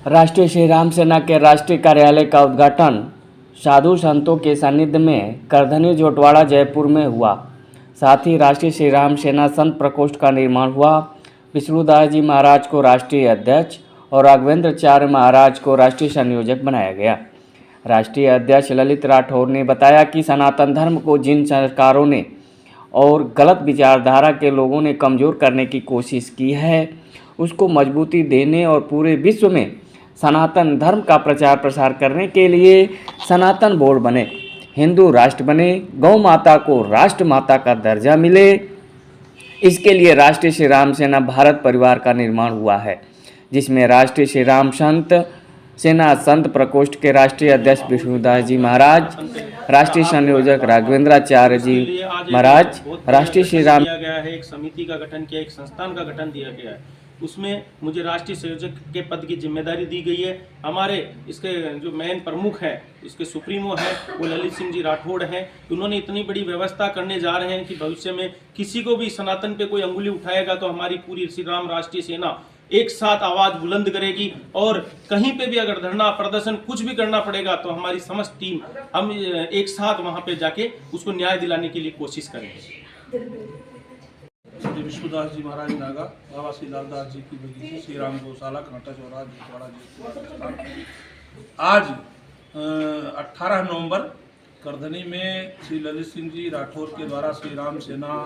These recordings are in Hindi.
राष्ट्रीय श्री राम सेना के राष्ट्रीय कार्यालय का उद्घाटन साधु संतों के सानिध्य में करधनी जोटवाड़ा जयपुर में हुआ। साथ ही राष्ट्रीय श्री राम सेना संत प्रकोष्ठ का निर्माण हुआ। विष्णुदास जी महाराज को राष्ट्रीय अध्यक्ष और राघवेंद्राचार्य महाराज को राष्ट्रीय संयोजक बनाया गया। राष्ट्रीय अध्यक्ष ललित राठौर ने बताया कि सनातन धर्म को जिन सरकारों ने और गलत विचारधारा के लोगों ने कमज़ोर करने की कोशिश की है, उसको मजबूती देने और पूरे विश्व में सनातन धर्म का प्रचार प्रसार करने के लिए सनातन बोर्ड बने, हिंदू राष्ट्र बने, गौ माता को राष्ट्र माता का दर्जा मिले। इसके लिए राष्ट्रीय श्री राम सेना भारत परिवार का निर्माण हुआ है, जिसमें राष्ट्रीय श्री राम संत सेना संत प्रकोष्ठ के राष्ट्रीय अध्यक्ष विष्णुदास जी महाराज, राष्ट्रीय संयोजक राघवेंद्राचार्य जी महाराज, राष्ट्रीय श्री राम किया गया है। एक समिति का गठन किया, एक संस्थान का गठन दिया गया है। उसमें मुझे राष्ट्रीय संयोजक के पद की जिम्मेदारी दी गई है। हमारे इसके जो मेन प्रमुख है, इसके सुप्रीमो है, वो ललित सिंह जी राठौड़ हैं। उन्होंने इतनी बड़ी व्यवस्था करने जा रहे हैं कि भविष्य में किसी को भी सनातन पे कोई अंगुली उठाएगा तो हमारी पूरी श्री राम राष्ट्रीय सेना एक साथ आवाज बुलंद करेगी। और कहीं पे भी अगर धरना प्रदर्शन कुछ भी करना पड़ेगा तो हमारी समस्त टीम हम एक साथ वहां पे जाके उसको न्याय दिलाने के लिए कोशिश करेंगे। श्री विष्णुदास जी महाराज नागा, बाबा श्री लालदास जी की बगीची, श्री राम गौशाला, कांटा चौराहा, जोटवाड़ा जी। आज 18 नवंबर करधनी में श्री ललित सिंह जी राठौर के द्वारा श्री राम सेना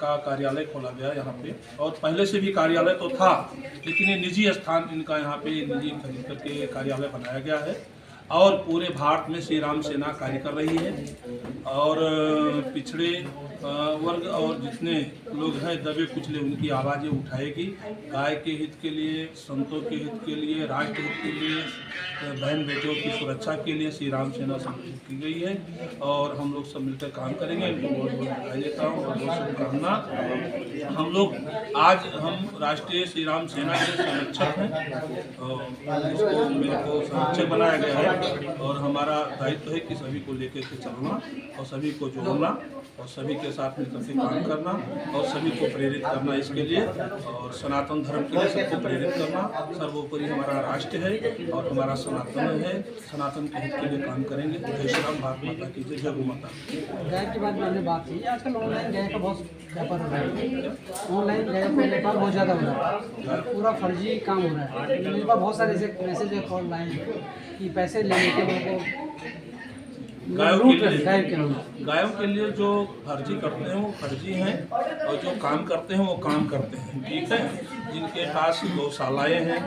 का कार्यालय खोला गया यहाँ पे। और पहले से भी कार्यालय तो था, लेकिन ये निजी स्थान इनका यहाँ पे निजी खरीद करके कार्यालय बनाया गया है। और पूरे भारत में श्री राम सेना कार्य कर रही है और पिछड़े वर्ग और जितने लोग हैं दबे कुचले उनकी आवाज़ें उठाएगी। गाय के हित के लिए, संतों के हित के लिए, राष्ट्र हित के लिए, बहन बेटियों की सुरक्षा के लिए श्री राम सेना संगठित की गई है और हम लोग सब मिलकर काम करेंगे। इनको बहुत बहुत बधाई देता हूँ और बहुत शुभकामना। हम लोग आज हम राष्ट्रीय श्री राम सेना के संरक्षक हैं और इसको मेरे को संरक्षक बनाया गया है और हमारा दायित्व है कि सभी को लेकर के चलना और सभी को जोड़ना और सभी के साथ मिलकर के काम करना और सभी को प्रेरित करना इसके लिए, और सनातन धर्म के लिए सबको प्रेरित करना। सर्वोपरि हमारा राष्ट्र है और हमारा सनातन है, सनातन के हित के लिए काम करेंगे। जय श्री राम, भारत माता की जय, जय गौ माता। गाय की बात मैंने बात की, आजकल ऑनलाइन गाय का बहुत व्यापार हो रहा है। ऑनलाइन गाय का व्यापार बहुत ज़्यादा हो रहा है, पूरा फर्जी काम हो रहा है। मेरे पास बहुत सारे ऐसे मैसेज है ऑनलाइन कि पैसे लेने के लोगों को गायों के लिए जो फर्जी करते हैं वो फर्जी हैं और जो काम करते हैं वो काम करते हैं। ठीक है, जिनके पास गौशालाएँ हैं,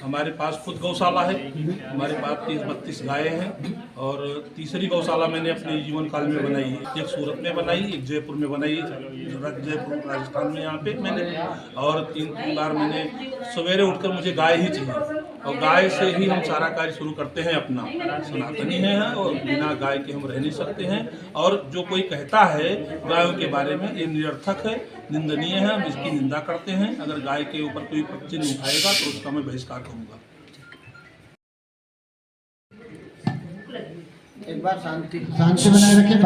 हमारे पास खुद गौशाला है, हमारे पास 30-32 गायें हैं और तीसरी गौशाला मैंने अपने जीवन काल में बनाई है। एक सूरत में बनाई, एक जयपुर में बनाई, जयपुर राजस्थान में यहाँ पे मैंने, और 3 बार मैंने सवेरे उठकर मुझे गाय ही चाहिए और गाय से ही हम सारा कार्य शुरू करते हैं। अपना सनातनी है और बिना गाय के हम रह नहीं सकते हैं। और जो कोई कहता है गायों के बारे में, ये निरर्थक है, निंदनीय है, हम इसकी निंदा करते हैं। अगर गाय के ऊपर कोई प्रश्न उठाएगा तो उसका मैं बहिष्कार करूँगा। एक बार शांति बनाए रखें।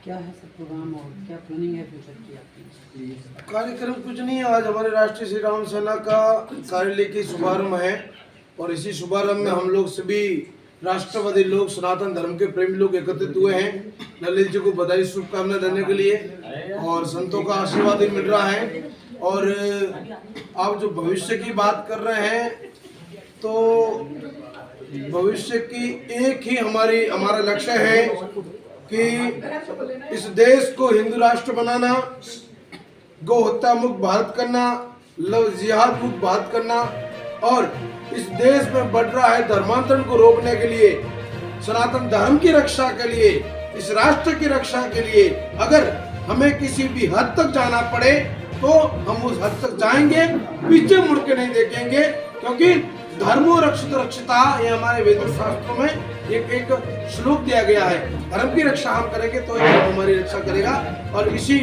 क्या है सब प्रोग्राम और क्या प्लानिंग है फ्यूचर की आपकी? कार्यक्रम कुछ नहीं है। आज हमारे राष्ट्रीय श्री राम सेना का कार्यालय की शुभारंभ है और इसी शुभारंभ में हम लोग सभी राष्ट्रवादी लोग, सनातन धर्म के प्रेमी लोग एकत्रित हुए हैं ललित जी को बधाई शुभकामनाएं देने के लिए और संतों का आशीर्वाद भी मिल रहा है। और आप जो भविष्य की बात कर रहे हैं तो भविष्य की एक ही हमारा लक्ष्य है कि इस देश को हिंदू राष्ट्र बनाना, गौ हत्या मुक्त भारत करना, लव जिहाद मुक्त भारत करना और इस देश में बढ़ रहा है धर्मांतरण को रोकने के लिए, सनातन धर्म की रक्षा के लिए, इस राष्ट्र की रक्षा के लिए अगर हमें किसी भी हद तक जाना पड़े तो हम उस हद तक जाएंगे, पीछे मुड़ के नहीं देखेंगे। क्योंकि धर्मो रक्षित रक्षिता, ये हमारे वेद शास्त्रों में एक श्लोक दिया गया है। धर्म की रक्षा हम करेंगे तो हमारी रक्षा करेगा और इसी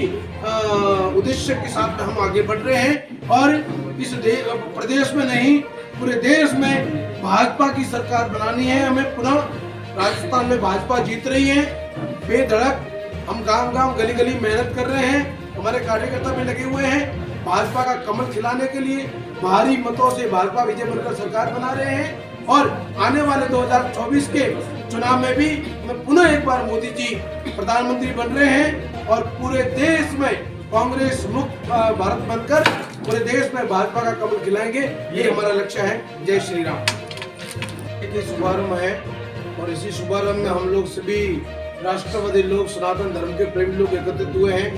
उद्देश्य के साथ हम आगे बढ़ रहे हैं। और इस प्रदेश में नहीं, पूरे देश में भाजपा की सरकार बनानी है हमें। पुनः राजस्थान में भाजपा जीत रही है बेधड़क। हम गांव-गांव, गली-गली मेहनत कर रहे हैं, हमारे कार्यकर्ता भी लगे हुए हैं भाजपा का कमल खिलाने के लिए भारी मतों से भाजपा विजय बनकर सरकार बना रहे हैं और आने वाले 2024 के चुनाव में भी पुनः एक बार मोदी जी प्रधानमंत्री बन रहे हैं और पूरे देश में कांग्रेस मुक्त भारत बनकर पूरे देश में भाजपा का कमल खिलाएंगे, ये हमारा लक्ष्य है। जय श्री राम। ये शुभारंभ है और इसी शुभारंभ में हम लोग सभी राष्ट्रवादी लोग, सनातन धर्म के प्रेमी लोग एकत्रित हुए हैं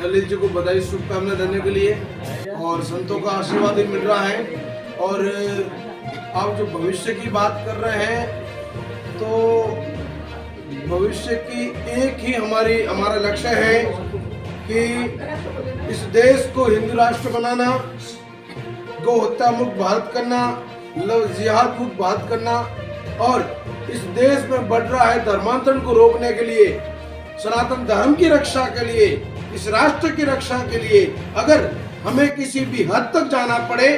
ललित जी को बधाई शुभकामनाएं देने के लिए और संतों का आशीर्वाद भी मिल रहा है। और आप जो भविष्य की बात कर रहे हैं तो भविष्य की एक ही हमारा लक्ष्य है कि इस देश को हिंदू राष्ट्र बनाना, गौ हत्या मुक्त भारत करना, लव जिहाद मुक्त भारत करना और इस देश में बढ़ रहा है धर्मांतरण को रोकने के लिए, सनातन धर्म की रक्षा के लिए, इस राष्ट्र की रक्षा के लिए अगर हमें किसी भी हद तक जाना पड़े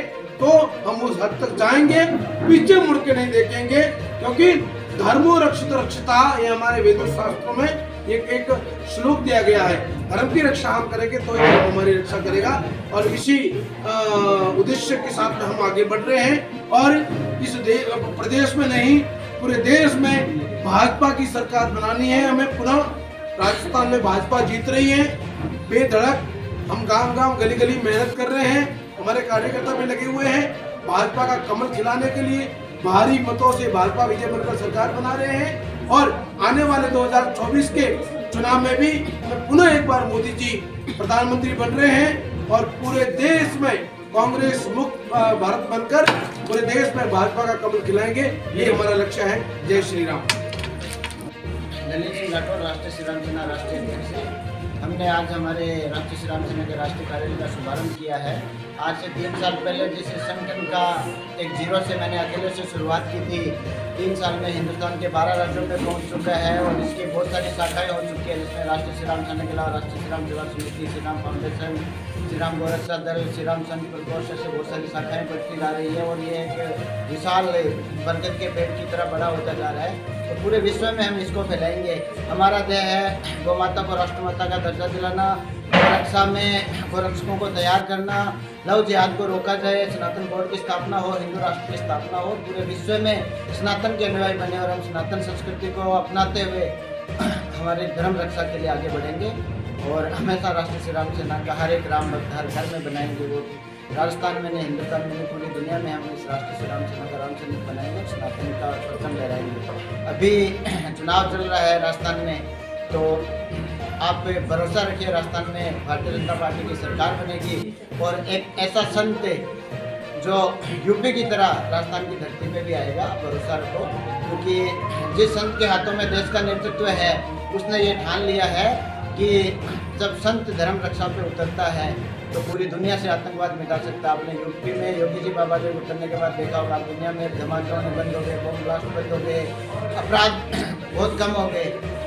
तो हम उस हद तक जाएंगे, पीछे मुड़ के नहीं देखेंगे, क्योंकि धर्मो रक्षित रक्षिता ये हमारे वेद शास्त्रों में एक श्लोक दिया गया है। धर्म की रक्षा हम करेंगे तो ये हमारी रक्षा करेगा और इसी उद्देश्य के साथ में हम आगे बढ़ रहे हैं और इस प्रदेश में नहीं पूरे देश में भाजपा की सरकार बनानी है हमें। पुनः राजस्थान में भाजपा जीत रही है बेधड़क, हम गांव-गांव गली-गली मेहनत कर रहे हैं, हमारे कार्यकर्ता भी लगे हुए हैं भाजपा का कमल खिलाने के लिए, भारी मतों से भाजपा विजय बनकर सरकार बना रहे हैं और आने वाले 2024 के चुनाव में भी पुनः एक बार मोदी जी प्रधानमंत्री बन रहे हैं और पूरे देश में कांग्रेस मुक्त भारत बनकर पूरे देश में भाजपा का कमल खिलाएंगे, ये हमारा लक्ष्य है। जय श्री राम। ललित सिंह राठौर, राष्ट्रीय श्री राम सेना राष्ट्रीय अध्यक्ष। हमने आज हमारे राष्ट्रीय श्री राम सेना के राष्ट्रीय कार्यालय का शुभारंभ किया है। आज से 3 साल पहले जिस संगठन का एक जीरो से मैंने अकेले से शुरुआत की थी, 3 साल में हिंदुस्तान के 12 राज्यों में पहुंच चुका है और इसकी बहुत सारी शाखाएं हो चुकी है, जिसमें राष्ट्रीय श्री राम सेना के अलावा राष्ट्रीय श्री राम सेवा समिति, श्री राम फाउंडेशन, श्री राम गोरक्षा दल, श्री राम संघ प्रकोष्ठ, ऐसे बहुत सारी शाखाएं बढ़ती जा रही है और ये एक विशाल बरगद के पेड़ की तरह बड़ा होता जा रहा है। तो पूरे विश्व में हम इसको फैलाएंगे। हमारा ध्येय है गौ माता को राष्ट्रमाता का दर्जा दिलाना, रक्षा में गोरक्षकों को तैयार करना, लव जिहाद को रोका जाए, सनातन बोर्ड की स्थापना हो, हिंदू राष्ट्र की स्थापना हो, पूरे विश्व में सनातन के अनुयायी बने और हम सनातन संस्कृति को अपनाते हुए हमारे धर्म रक्षा के लिए आगे बढ़ेंगे और हमेशा राष्ट्रीय श्री राम सेना का हर एक राम भक्त हर घर में बनाएंगे। वो राजस्थान में नहीं, हिंदुस्तान में नहीं, पूरी दुनिया में हम इस राष्ट्रीय श्री राम सेना का राम सैनिक बनाएंगे, सनातन का परचम लहराएंगे। अभी चुनाव चल रहा है राजस्थान में, तो आप भरोसा रखिए राजस्थान में भारतीय जनता पार्टी की सरकार बनेगी और एक ऐसा संत जो यूपी की तरह राजस्थान की धरती पे भी आएगा, आप भरोसा रखो। क्योंकि जिस संत के हाथों में देश का नेतृत्व है उसने ये ठान लिया है कि जब संत धर्म रक्षा पे उतरता है तो पूरी दुनिया से आतंकवाद मिटा सकता है। आपने यूपी में योगी जी बाबा जी उतरने के बाद देखा होगा दुनिया में धमाके होने बंद हो गए, बम ब्लास्ट बंद हो गए, अपराध बहुत कम हो गए।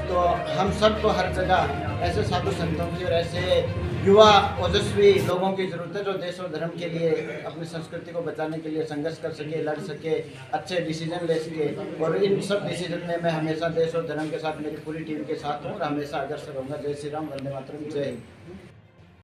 तो हम सबको हर जगह ऐसे साधु संतों की और ऐसे युवा ओजस्वी लोगों की ज़रूरत है जो देश और धर्म के लिए अपनी संस्कृति को बचाने के लिए संघर्ष कर सके, लड़ सके, अच्छे डिसीजन ले सके। और इन सब डिसीजन में मैं हमेशा देश और धर्म के साथ मेरी पूरी टीम के साथ हूँ और हमेशा अग्रसर रहूँगा। जय श्री राम, वंदे मातरम, जय हिंद।